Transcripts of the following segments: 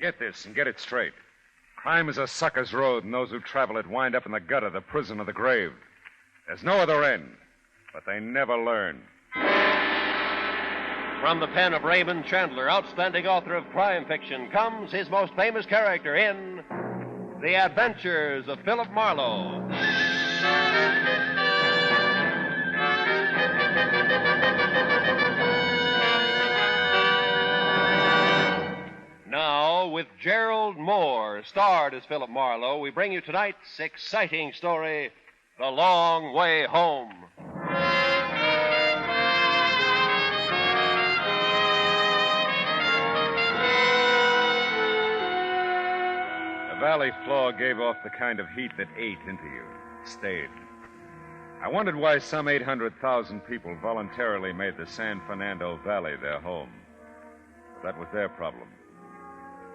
Get this and get it straight. Crime is a sucker's road, and those who travel it wind up in the gutter, the prison, or the grave. There's no other end, but they never learn. From the pen of Raymond Chandler, outstanding author of crime fiction, comes his most famous character in The Adventures of Philip Marlowe. Now, with Gerald Moore, starred as Philip Marlowe, we bring you tonight's exciting story, The Long Way Home. The valley floor gave off the kind of heat that ate into you, stayed. I wondered why some 800,000 people voluntarily made the San Fernando Valley their home. But that was their problem.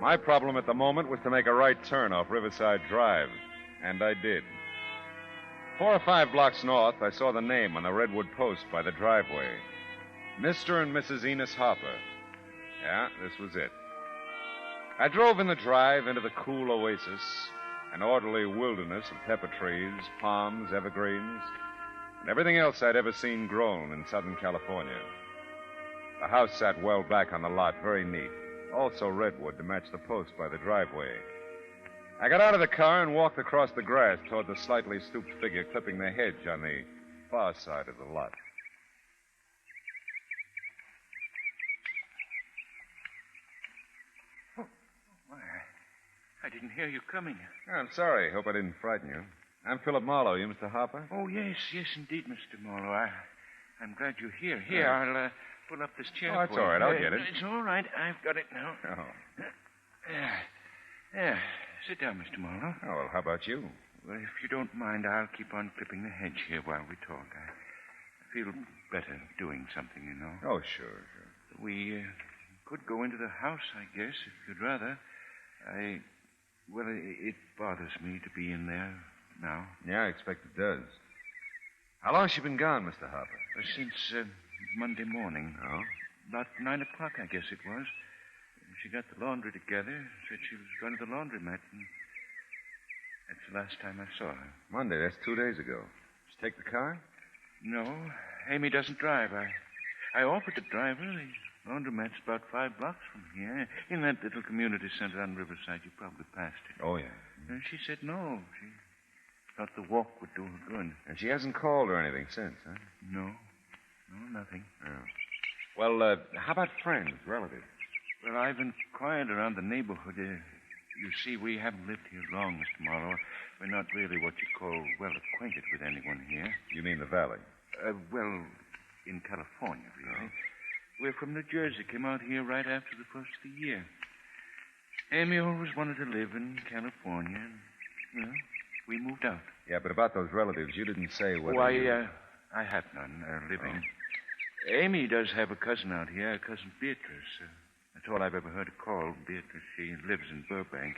My problem at the moment was to make a right turn off Riverside Drive, and I did. 4 or 5 blocks north, I saw the name on the redwood post by the driveway. Mr. and Mrs. Enos Harper. Yeah, this was it. I drove in the drive into the cool oasis, an orderly wilderness of pepper trees, palms, evergreens, and everything else I'd ever seen grown in Southern California. The house sat well back on the lot, very neat. Also redwood to match the post by the driveway. I got out of the car and walked across the grass toward the slightly stooped figure clipping the hedge on the far side of the lot. Oh, my. I didn't hear you coming. Oh, I'm sorry. Hope I didn't frighten you. I'm Philip Marlowe. You Mr. Harper? Oh, yes, indeed, Mr. Marlowe. I'm glad you're here. Here, I'll pull up this chair. Oh, that's all right. I'll get it. It's all right. I've got it now. Oh. There. Sit down, Mr. Marlowe. Oh, well, how about you? Well, if you don't mind, I'll keep on clipping the hedge here while we talk. I feel better doing something, you know. Oh, sure. We could go into the house, I guess, if you'd rather. Well, it bothers me to be in there now. Yeah, I expect it does. How long has she been gone, Mr. Harper? Since Monday morning. Oh? About 9 o'clock, I guess it was. She got the laundry together, said she was going to the laundromat, and that's the last time I saw her. Monday, that's 2 days ago. Did she take the car? No, Amy doesn't drive. I offered to drive her. The laundromat's about 5 blocks from here, in that little community center on Riverside. You probably passed it. Oh, yeah. And she said no. She thought the walk would do her good. And she hasn't called or anything since, huh? No, nothing. Oh. Well, how about friends, relatives? Well, I've inquired around the neighborhood. You see, we haven't lived here long, Mr. Marlowe. We're not really what you call well acquainted with anyone here. You mean the valley? Well, in California, really. Oh. We're from New Jersey. Came out here right after the first of the year. Amy always wanted to live in California. And, well, we moved out. Yeah, but about those relatives, you didn't say whether I have none living. Oh. Amy does have a cousin out here, Cousin Beatrice. That's all I've ever heard her called, Beatrice. She lives in Burbank.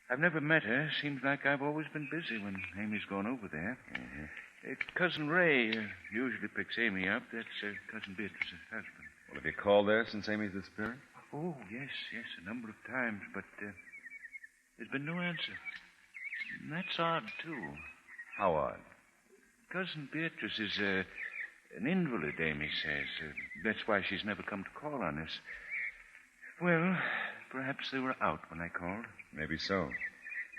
I've never met her. Seems like I've always been busy when Amy's gone over there. Mm-hmm. Cousin Ray usually picks Amy up. That's Cousin Beatrice's husband. Well, have you called there since Amy's disappearance? Oh, yes, a number of times, but there's been no answer. And that's odd, too. How odd? Cousin Beatrice is an invalid, Amy says. That's why she's never come to call on us. Well, perhaps they were out when I called. Maybe so.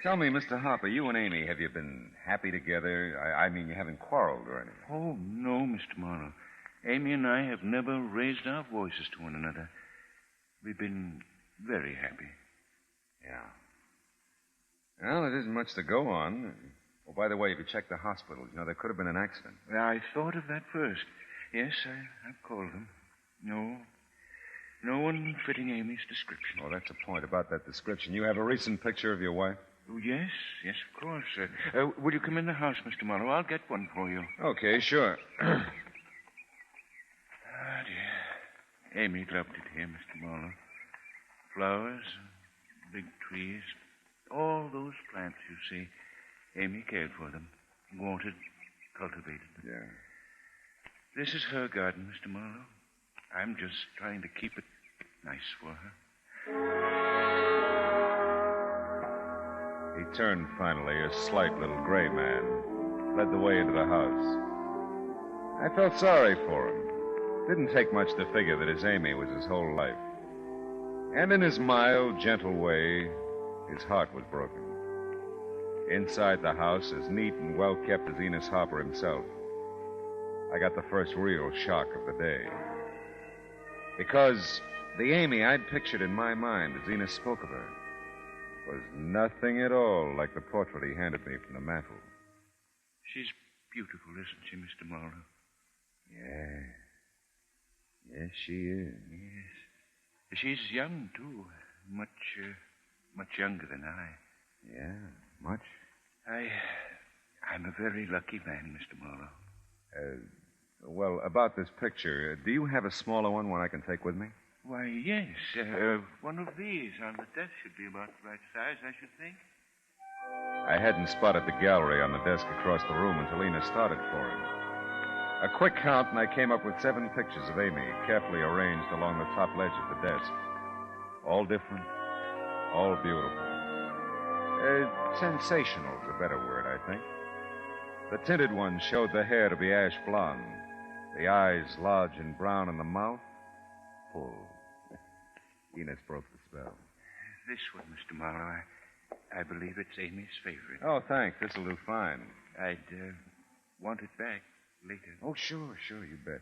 Tell me, Mr. Harper, you and Amy, have you been happy together? I mean, you haven't quarreled or anything. Oh, no, Mr. Marlowe. Amy and I have never raised our voices to one another. We've been very happy. Yeah. Well, there isn't much to go on. Oh, by the way, have you checked the hospitals? You know, there could have been an accident. I thought of that first. Yes, I've called them. No one fitting Amy's description. Oh, that's a point about that description. You have a recent picture of your wife? Oh, yes, of course. Will you come in the house, Mr. Marlowe? I'll get one for you. Okay, sure. Ah, dear. Amy loved it here, Mr. Marlowe. Flowers, big trees, all those plants, you see. Amy cared for them, watered, cultivated them. Yeah. This is her garden, Mr. Marlowe. I'm just trying to keep it nice for her. turned finally, a slight little gray man, led the way into the house. I felt sorry for him. Didn't take much to figure that his Amy was his whole life. And in his mild, gentle way, his heart was broken. Inside the house, as neat and well-kept as Enos Harper himself, I got the first real shock of the day. Because the Amy I'd pictured in my mind as Enos spoke of her was nothing at all like the portrait he handed me from the mantel. She's beautiful, isn't she, Mr. Marlowe? Yeah. Yes, she is. Yes. She's young, too. Much younger than I. Yeah, much? I'm a very lucky man, Mr. Marlowe. Well, about this picture, do you have a smaller one I can take with me? Why, yes. One of these on the desk should be about the right size, I should think. I hadn't spotted the gallery on the desk across the room until Enos started for him. A quick count, and I came up with 7 pictures of Amy, carefully arranged along the top ledge of the desk. All different, all beautiful. Sensational is a better word, I think. The tinted one showed the hair to be ash blonde, the eyes large and brown, and the mouth full. Enos broke the spell. This one, Mr. Marlowe, I believe it's Amy's favorite. Oh, thanks. This'll do fine. I'd want it back later. Oh, sure, you bet.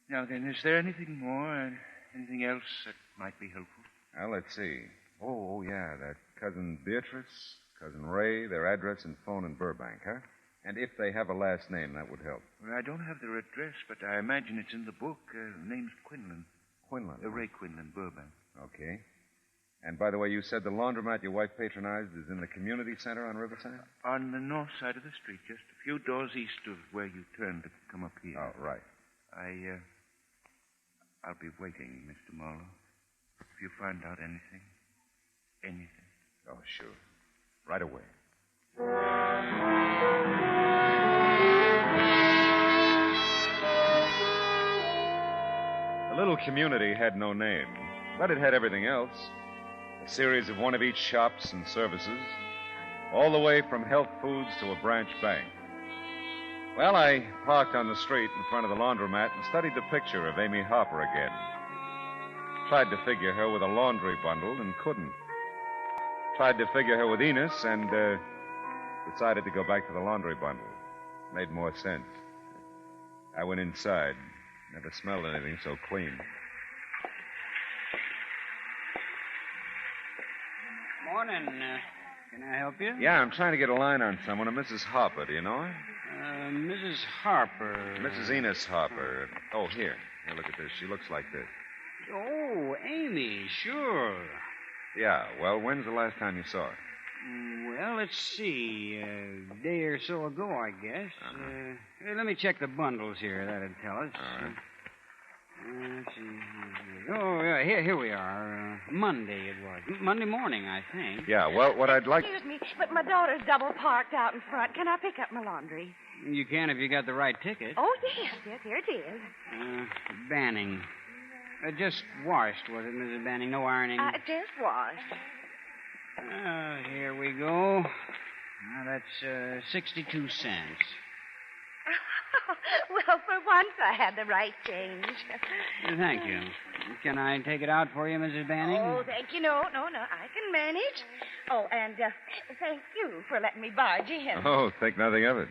Now then, is there anything more, anything else that might be helpful? Well, let's see. Oh, yeah, that Cousin Beatrice, Cousin Ray, their address and phone in Burbank, huh? And if they have a last name, that would help. Well, I don't have their address, but I imagine it's in the book. Name's Quinlan. Quinlan? Ray Quinlan, Burbank. Okay. And by the way, you said the laundromat your wife patronized is in the community center on Riverside? On the north side of the street, just a few doors east of where you turned to come up here. Oh, right. I'll be waiting, Mr. Marlowe. If you find out anything. Oh, sure. Right away. The little community had no name, but it had everything else. A series of one of each shops and services, all the way from health foods to a branch bank. Well, I parked on the street in front of the laundromat and studied the picture of Amy Harper again. Tried to figure her with a laundry bundle and couldn't. Tried to figure her with Enos and decided to go back to the laundry bundle. Made more sense. I went inside. Never smelled anything so clean. Morning. Can I help you? Yeah, I'm trying to get a line on someone, a Mrs. Harper. Do you know her? Mrs. Harper. Mrs. Enos Harper. Oh, here. Here, look at this. She looks like this. Oh, Amy, sure. Yeah, well, when's the last time you saw her? Well, let's see. A day or so ago, I guess. Hey, let me check the bundles here. That'd tell us. All right. Let's see. Oh, yeah, here we are. Monday it was. Monday morning, I think. Yeah, well, what I'd like... Excuse me, but my daughter's double parked out in front. Can I pick up my laundry? You can if you got the right ticket. Oh, yes, here it is. Banning. Just washed, was it, Mrs. Banning? No ironing? Just washed. Here we go. Now, that's 62 cents. Well, for once I had the right change. Thank you. Can I take it out for you, Mrs. Banning? Oh, thank you. No, I can manage. Oh, and thank you for letting me barge in. Oh, think nothing of it.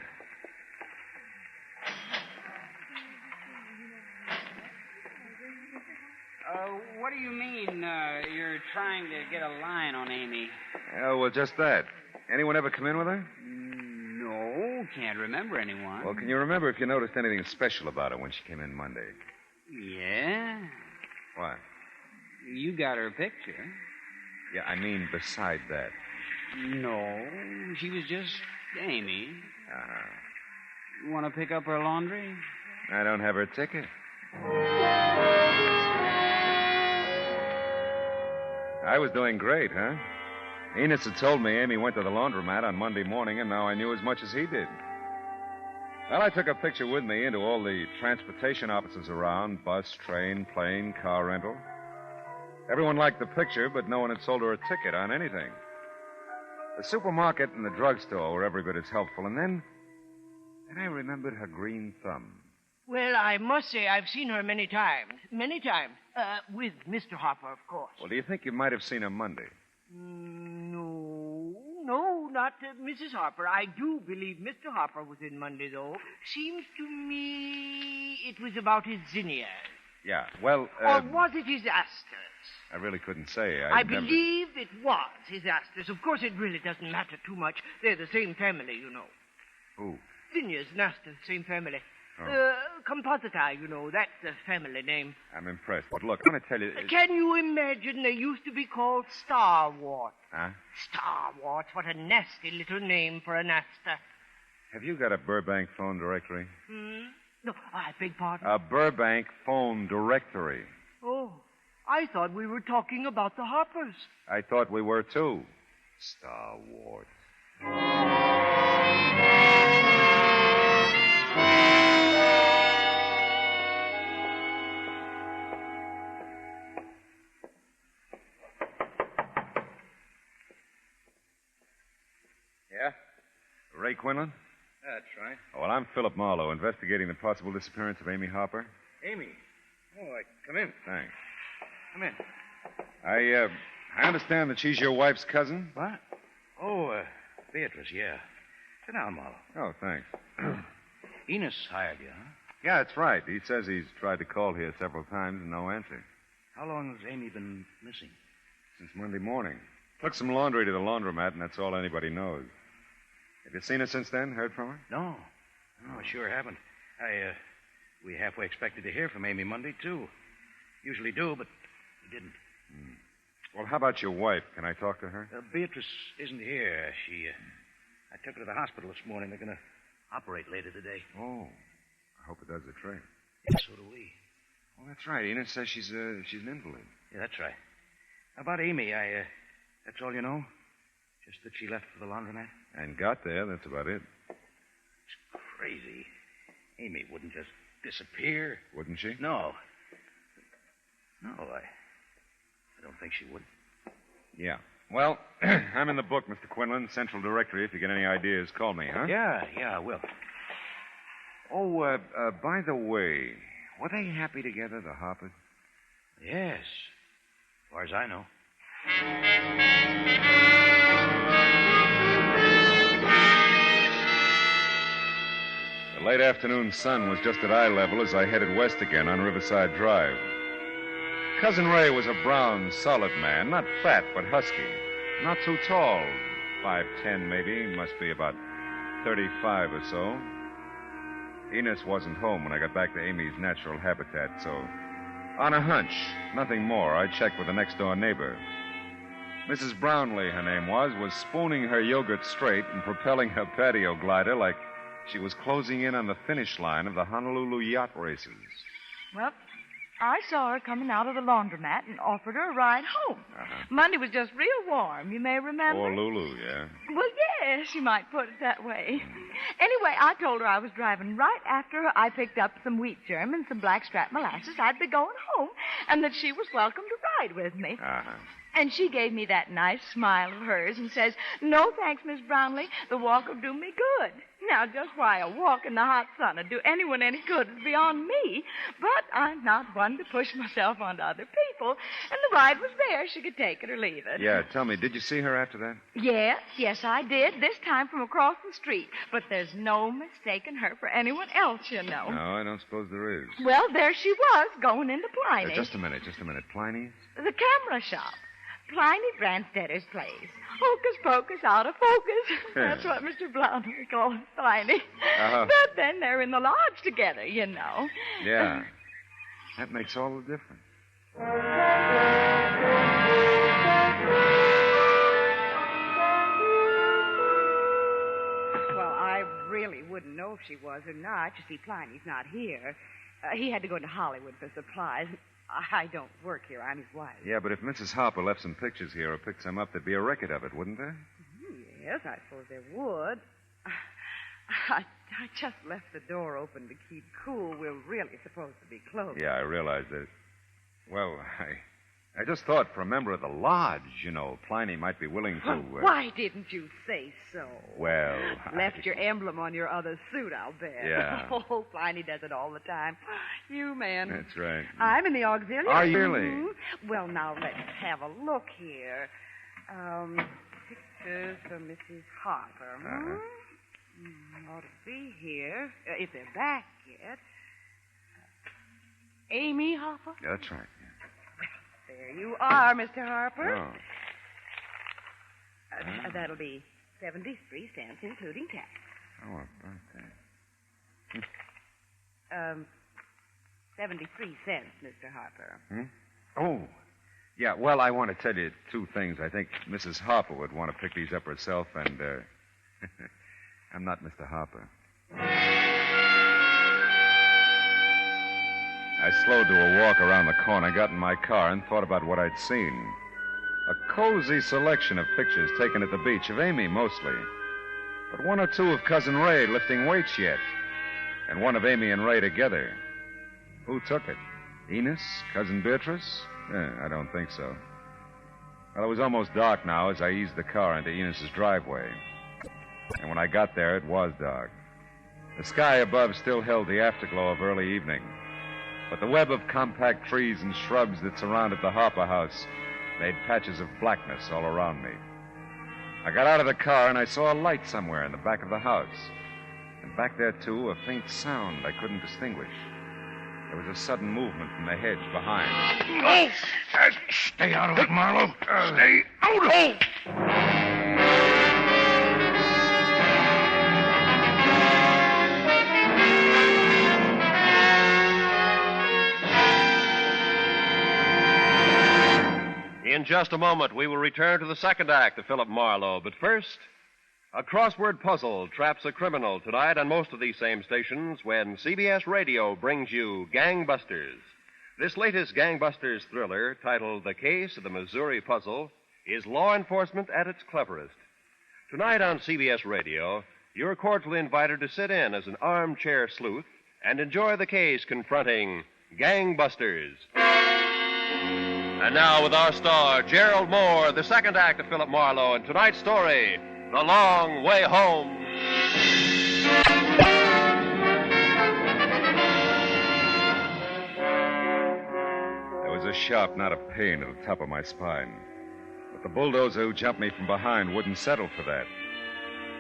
What do you mean, you're trying to get a line on Amy? Oh, well, just that. Anyone ever come in with her? No, can't remember anyone. Well, can you remember if you noticed anything special about her when she came in Monday? Yeah? What? You got her picture. Yeah, I mean beside that. No, she was just Amy. Uh-huh. Want to pick up her laundry? I don't have her ticket. I was doing great, huh? Enos had told me Amy went to the laundromat on Monday morning, and now I knew as much as he did. Well, I took a picture with me into all the transportation offices around, bus, train, plane, car rental. Everyone liked the picture, but no one had sold her a ticket on anything. The supermarket and the drugstore were every bit as helpful, and then I remembered her green thumb. Well, I must say I've seen her many times. Many times. With Mr. Hopper, of course. Well, do you think you might have seen her Monday? No, not Mrs. Harper. I do believe Mr. Harper was in Monday, though. Seems to me it was about his zinnias. Yeah, well... or was it his asters? I really couldn't say. I believe it was his asters. Of course, it really doesn't matter too much. They're the same family, you know. Who? Zinnias and asters, same family. Oh. Compositae, you know. That's the family name. I'm impressed. But look, I'm going to tell you... Can you imagine they used to be called starwort? Huh? Starwort. What a nasty little name for an aster. Have you got a Burbank phone directory? No, I beg pardon. A Burbank phone directory. Oh, I thought we were talking about the Harpers. I thought we were, too. Star Wars. Yeah? Ray Quinlan? That's right. Oh, well, I'm Philip Marlowe, investigating the possible disappearance of Amy Harper. Amy. Oh, come in. Thanks. Come in. I understand that she's your wife's cousin? What? Oh, Beatrice, yeah. Sit down, Marlowe. Oh, thanks. Enos hired you, huh? Yeah, that's right. He says he's tried to call here several times and no answer. How long has Amy been missing? Since Monday morning. Took some laundry to the laundromat, and that's all anybody knows. Have you seen her since then? Heard from her? No, I sure haven't. We halfway expected to hear from Amy Monday, too. Usually do, but we didn't. Well, how about your wife? Can I talk to her? Beatrice isn't here. I took her to the hospital this morning. They're going to operate later today. Oh, I hope it does the trick. Yeah, so do we. Well, that's right. Enos says she's an invalid. Yeah, that's right. About Amy, that's all you know? Just that she left for the laundromat? And got there, that's about it. It's crazy. Amy wouldn't just disappear. Wouldn't she? No. No, I don't think she would. Yeah. Well, I'm in the book, Mr. Quinlan. Central Directory. If you get any ideas, call me, huh? Yeah, I will. Oh, by the way, were they happy together, the Harpers? Yes. As far as I know. The late afternoon sun was just at eye level as I headed west again on Riverside Drive. Cousin Ray was a brown, solid man, not fat, but husky. Not too tall, 5'10" maybe, must be about 35 or so. Enos wasn't home when I got back to Amy's natural habitat, so on a hunch, nothing more, I checked with the next-door neighbor. Mrs. Brownlee, her name was spooning her yogurt straight and propelling her patio glider like she was closing in on the finish line of the Honolulu yacht races. Well, I saw her coming out of the laundromat and offered her a ride home. Monday was just real warm, you may remember. Or Lulu, yeah. Well, yes, you might put it that way. Anyway, I told her I was driving right after her. I picked up some wheat germ and some blackstrap molasses. I'd be going home, and that she was welcome to ride with me. And she gave me that nice smile of hers and says, "No, thanks, Miss Brownlee. The walk will do me good." Now, just why a walk in the hot sun would do anyone any good is beyond me. But I'm not one to push myself onto other people. And the ride was there. She could take it or leave it. Yeah, tell me, did you see her after that? Yes, I did. This time from across the street. But there's no mistaking her for anyone else, you know. No, I don't suppose there is. Well, there she was, going into Pliny. Just a minute. Pliny's? The camera shop. Pliny Branstadter's place. Hocus pocus, out of focus. That's what Mr. Brownlee calls Pliny. But then they're in the lodge together, you know. Yeah. That makes all the difference. Well, I really wouldn't know if she was or not. You see, Pliny's not here. He had to go to Hollywood for supplies. I don't work here. I'm his wife. Yeah, but if Mrs. Harper left some pictures here or picked some up, there'd be a record of it, wouldn't there? Yes, I suppose there would. I just left the door open to keep cool. We're really supposed to be closed. Yeah, I realize that. Well, I just thought for a member of the lodge, Pliny might be willing to... Why didn't you say so? Well, Left your emblem on your other suit, I'll bet. Yeah. Oh, Pliny does it all the time. You men. That's right. I'm in the auxiliary. Are you really? Mhm. Well, now, let's have a look here. Pictures for Mrs. Harper. Ought to be here, if they're back yet. Amy Harper? Yeah, that's right. There you are, Mr. Harper. Oh. That'll be 73 cents, including tax. Oh, about that. 73 cents, Mr. Harper. Oh, yeah, well, I want to tell you two things. I think Mrs. Harper would want to pick these up herself, and, I'm not Mr. Harper. I slowed to a walk around the corner, got in my car, and thought about what I'd seen. A cozy selection of pictures taken at the beach, of Amy mostly. But one or two of Cousin Ray lifting weights yet. And one of Amy and Ray together. Who took it? Enos? Cousin Beatrice? I don't think so. Well, it was almost dark now as I eased the car into Enos's driveway. And when I got there, it was dark. The sky above still held the afterglow of early evening. But the web of compact trees and shrubs that surrounded the Harper house made patches of blackness all around me. I got out of the car and I saw a light somewhere in the back of the house. And back there, too, a faint sound I couldn't distinguish. There was a sudden movement from the hedge behind. Oh! Stay out of it, Marlowe. Stay out of it! In just a moment, we will return to the second act of Philip Marlowe. But first, a crossword puzzle traps a criminal tonight on most of these same stations when CBS Radio brings you Gangbusters. This latest Gangbusters thriller, titled The Case of the Missouri Puzzle, is law enforcement at its cleverest. Tonight on CBS Radio, you're cordially invited to sit in as an armchair sleuth and enjoy the case confronting Gangbusters. And now, with our star, Gerald Moore, the second act of Philip Marlowe, and tonight's story, The Long Way Home. There was a sharp knot of pain at the top of my spine. But the bulldozer who jumped me from behind wouldn't settle for that.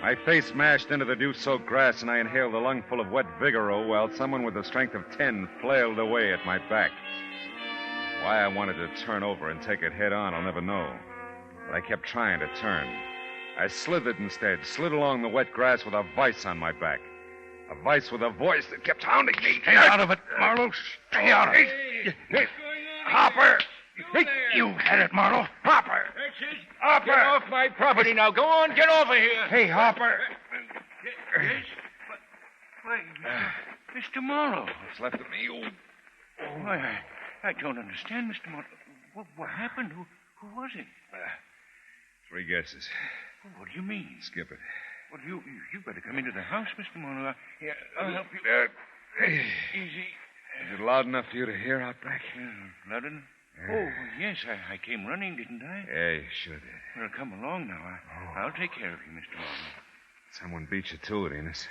My face mashed into the dew-soaked grass, and I inhaled a lungful of wet Vigoro while someone with the strength of 10 flailed away at my back. Why I wanted to turn over and take it head on, I'll never know. But I kept trying to turn. I slithered instead, slid along the wet grass with a vice on my back. A vice with a voice that kept hounding me. Stay out of it, Marlowe. Stay out of it. Hey, Hopper. Hey, you had it, Marlowe. Hopper. Hopper. Get off my property now. Go on, get over here. Hey, Hopper. Yes? Why, Mr. Marlowe. What's left of me? Oh, I don't understand, Mr. Marlowe. What happened? Who was it? 3 guesses. What do you mean? Skip it. Well, you better come into the house, Mr. Marlowe. Yeah, I'll help you. Easy. Is it loud enough for you to hear out back? Loud enough? Oh, yes, I came running, didn't I? Yeah, you sure did. Well, come along now. I'll take care of you, Mr. Marlowe. Someone beat you to it, Enos.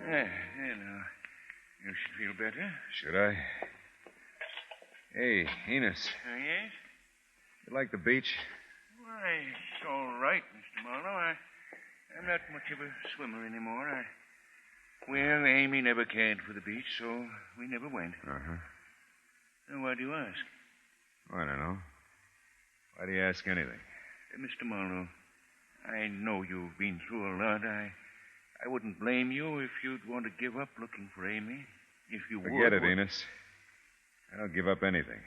There now. You should feel better. Should I? Hey, Enos. Yes? You like the beach? Why, it's all right, Mr. Marlowe. I'm not much of a swimmer anymore. Well, Amy never cared for the beach, so we never went. Uh-huh. So why do you ask? I don't know. Why do you ask anything? Mr. Marlowe, I know you've been through a lot. I wouldn't blame you if you'd want to give up looking for Amy. If you would. Forget it, Enos. I don't give up anything.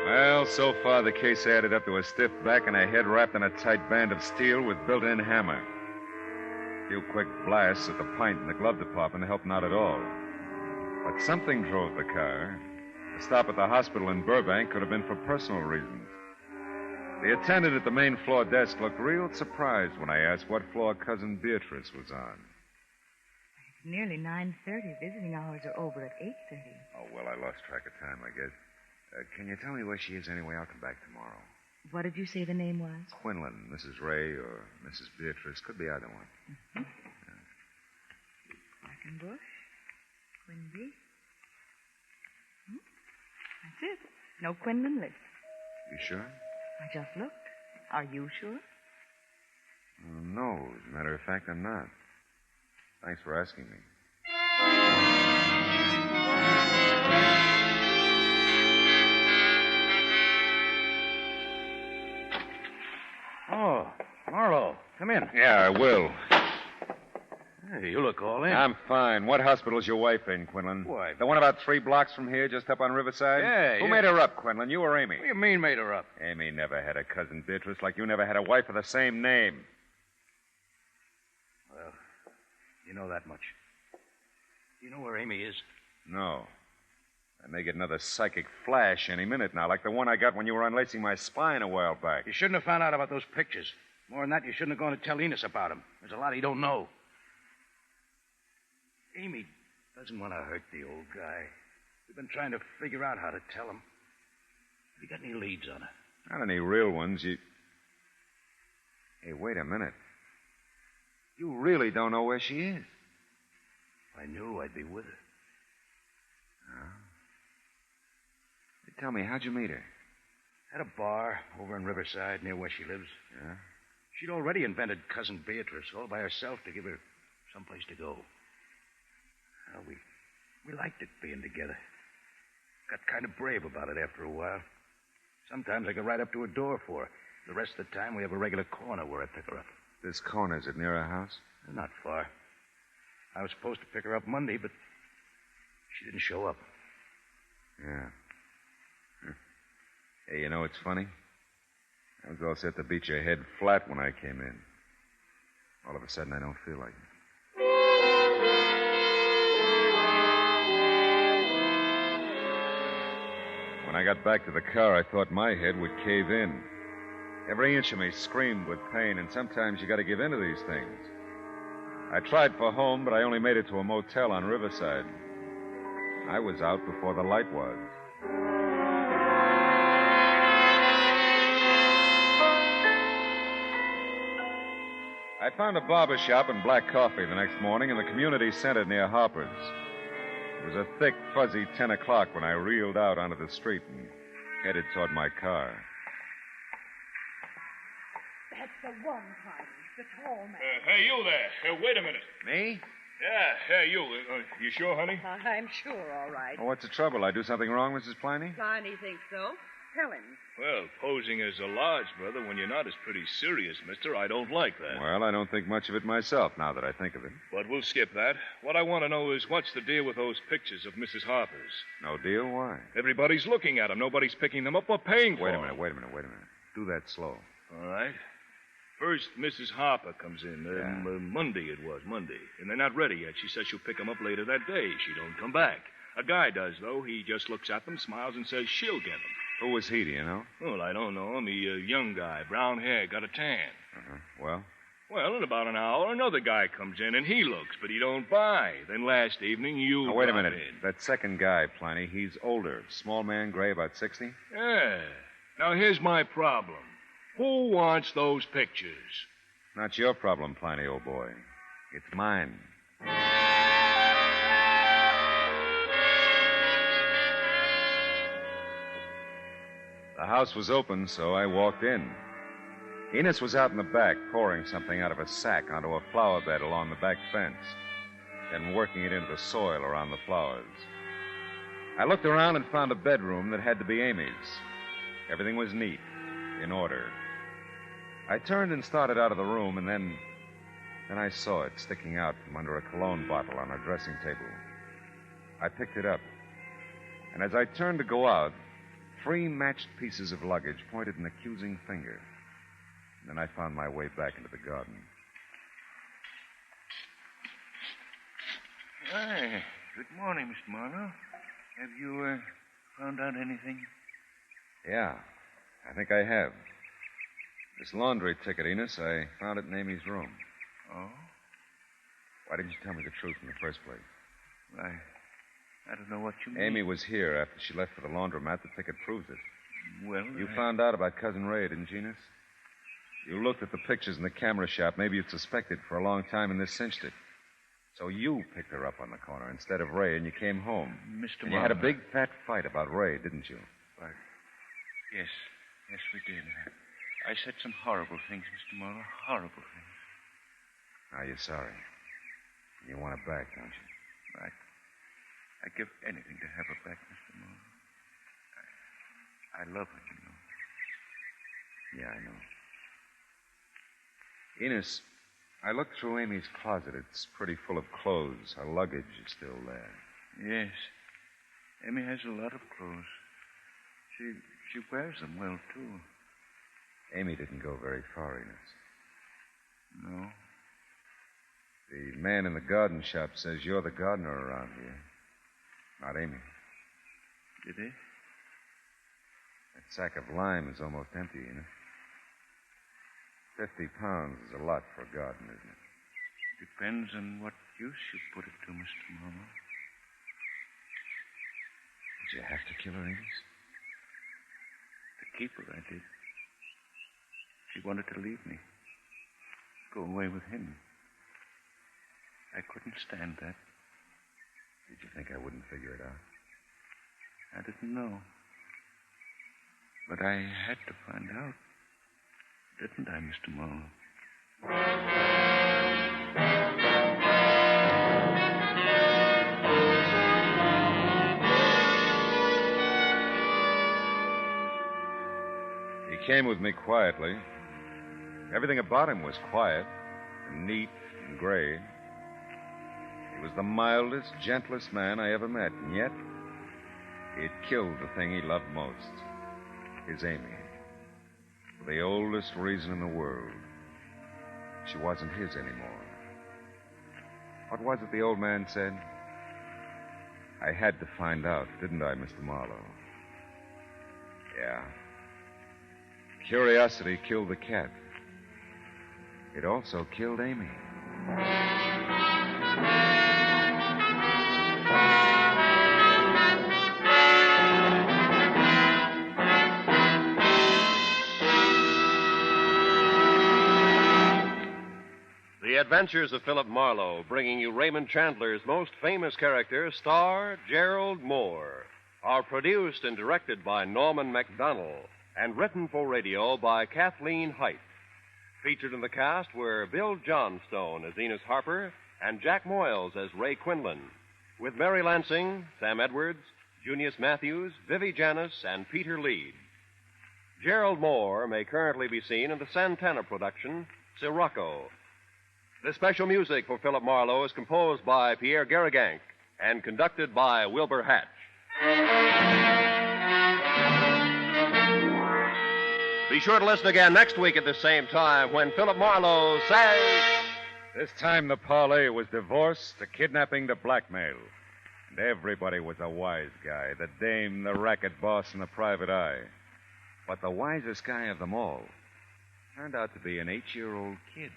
Well, so far the case added up to a stiff back and a head wrapped in a tight band of steel with built-in hammer. A few quick blasts at the pint in the glove department helped not at all. But something drove the car. The stop at the hospital in Burbank could have been for personal reasons. The attendant at the main floor desk looked real surprised when I asked what floor Cousin Beatrice was on. It's nearly 9:30. Visiting hours are over at 8:30. Oh, well, I lost track of time, I guess. Can you tell me where she is anyway? I'll come back tomorrow. What did you say the name was? Quinlan, Mrs. Ray, or Mrs. Beatrice. Could be either one. Mm-hmm. Quackenbush, Quinby. That's it. No Quinlan list. You sure? I just looked. Are you sure? No, as a matter of fact, I'm not. Thanks for asking me. Oh, Marlowe, come in. Yeah, I will. Hey, you look all in. I'm fine. What hospital's your wife in, Quinlan? Why? The one about 3 blocks from here, just up on Riverside? Yeah, Who yeah. made her up, Quinlan? You or Amy? What do you mean made her up? Amy never had a cousin Beatrice like you never had a wife with the same name. Well, you know that much. Do you know where Amy is? No. I may get another psychic flash any minute now, like the one I got when you were unlacing my spine a while back. You shouldn't have found out about those pictures. More than that, you shouldn't have gone to tell Enos about them. There's a lot he don't know. Amy doesn't want to hurt the old guy. We've been trying to figure out how to tell him. Have you got any leads on her? Not any real ones. Hey, wait a minute. You really don't know where she is. If I knew, I'd be with her. Oh. Hey, tell me, how'd you meet her? At a bar over in Riverside near where she lives. Yeah? She'd already invented Cousin Beatrice all by herself to give her someplace to go. Well, we liked it being together. Got kind of brave about it after a while. Sometimes I go right up to her door for her. The rest of the time, we have a regular corner where I pick her up. This corner, is it near her house? Not far. I was supposed to pick her up Monday, but she didn't show up. Yeah. Hey, you know what's funny? I was all set to beat your head flat when I came in. All of a sudden, I don't feel like it. When I got back to the car, I thought my head would cave in. Every inch of me screamed with pain, and sometimes you got to give in to these things. I tried for home, but I only made it to a motel on Riverside. I was out before the light was. I found a barber shop and black coffee the next morning in the community center near Harper's. It was a thick, fuzzy 10 o'clock when I reeled out onto the street and headed toward my car. That's the one, Tiny. The tall man. Hey, you there. Wait a minute. Me? Yeah, hey, you. You sure, honey? I'm sure, all right. Oh, what's the trouble? I do something wrong, Mrs. Pliny? Tiny thinks so. Tell him. Well, posing as a lodge brother when you're not is pretty serious, mister. I don't like that. Well, I don't think much of it myself now that I think of it. But we'll skip that. What I want to know is what's the deal with those pictures of Mrs. Harper's? No deal? Why? Everybody's looking at them. Nobody's picking them up or paying for Wait a them. minute. Do that slow. All right. First, Mrs. Harper comes in. Monday it was, Monday. And they're not ready yet. She says she'll pick them up later that day. She don't come back. A guy does, though. He just looks at them, smiles, and says she'll get them. Who was he, do you know? Well, I don't know him. He a young guy, brown hair, got a tan. Uh-huh. Well? Well, in about an hour, another guy comes in, and he looks, but he don't buy. Then last evening, you... Now, wait a brought minute. in. That second guy, Pliny, he's older. Small man, gray, about 60. Yeah. Now, here's my problem. Who wants those pictures? Not your problem, Pliny, old boy. It's mine. The house was open, so I walked in. Enos was out in the back, pouring something out of a sack onto a flower bed along the back fence, then working it into the soil around the flowers. I looked around and found a bedroom that had to be Amy's. Everything was neat, in order. I turned and started out of the room, and then I saw it sticking out from under a cologne bottle on her dressing table. I picked it up, and as I turned to go out, 3 matched pieces of luggage pointed an accusing finger. And then I found my way back into the garden. Hi. Good morning, Mr. Marlowe. Have you found out anything? Yeah, I think I have. This laundry ticket, Enos, I found it in Amy's room. Oh? Why didn't you tell me the truth in the first place? I don't know what you mean. Amy was here after she left for the laundromat. The ticket proves it. Well, You found out about Cousin Ray, didn't you, Enos? You looked at the pictures in the camera shop. Maybe you'd suspected for a long time, and this cinched it. So you picked her up on the corner instead of Ray, and you came home. Mr. And you had a big, fat fight about Ray, didn't you? Right. Yes. Yes, we did. I said some horrible things, Mr. Marlowe. Horrible things. Now you're sorry. You want her back, don't you? Right. I'd give anything to have her back, Mr. Marlowe. I love her, you know. Yeah, I know. Enos, I looked through Amy's closet. It's pretty full of clothes. Her luggage is still there. Yes. Amy has a lot of clothes. She wears them well, too. Amy didn't go very far, Enos. No. The man in the garden shop says you're the gardener around here. Not Amy. Did he? That sack of lime is almost empty, Enos. 50 pounds is a lot for a garden, isn't it? Depends on what use you put it to, Mr. Marlowe. Did you have to kill her, Enos? To keep her, I did. She wanted to leave me. Go away with him. I couldn't stand that. Did you think I wouldn't figure it out? I didn't know. But I had to find out. Didn't I, Mr. Marlowe? He came with me quietly. Everything about him was quiet and neat and gray. He was the mildest, gentlest man I ever met, and yet he had killed the thing he loved most, his Amy. For the oldest reason in the world. She wasn't his anymore. What was it the old man said? I had to find out, didn't I, Mr. Marlowe? Yeah. Curiosity killed the cat. It also killed Amy. The Adventures of Philip Marlowe, bringing you Raymond Chandler's most famous character, star Gerald Moore, are produced and directed by Norman MacDonald and written for radio by Kathleen Height. Featured in the cast were Bill Johnstone as Enos Harper and Jack Moyles as Ray Quinlan, with Mary Lansing, Sam Edwards, Junius Matthews, Vivi Janis, and Peter Leeds. Gerald Moore may currently be seen in the Santana production, Sirocco. The special music for Philip Marlowe is composed by Pierre Garrigank and conducted by Wilbur Hatch. Be sure to listen again next week at the same time when Philip Marlowe says... This time the parlay was divorce to kidnapping to blackmail. And everybody was a wise guy. The dame, the racket boss, and the private eye. But the wisest guy of them all turned out to be an 8-year-old kid.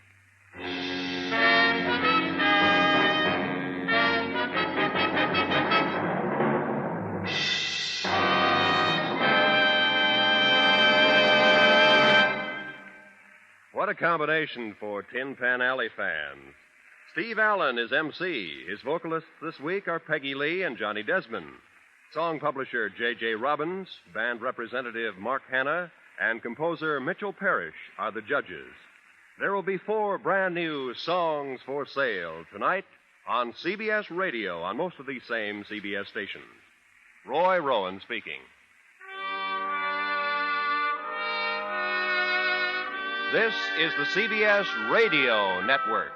What a combination for Tin Pan Alley fans. Steve Allen is MC. His vocalists this week are Peggy Lee and Johnny Desmond. Song publisher J.J. Robbins, band representative Mark Hanna, and composer Mitchell Parrish are the judges. There will be 4 brand new songs for sale tonight on CBS Radio on most of these same CBS stations. Roy Rowan speaking. This is the CBS Radio Network.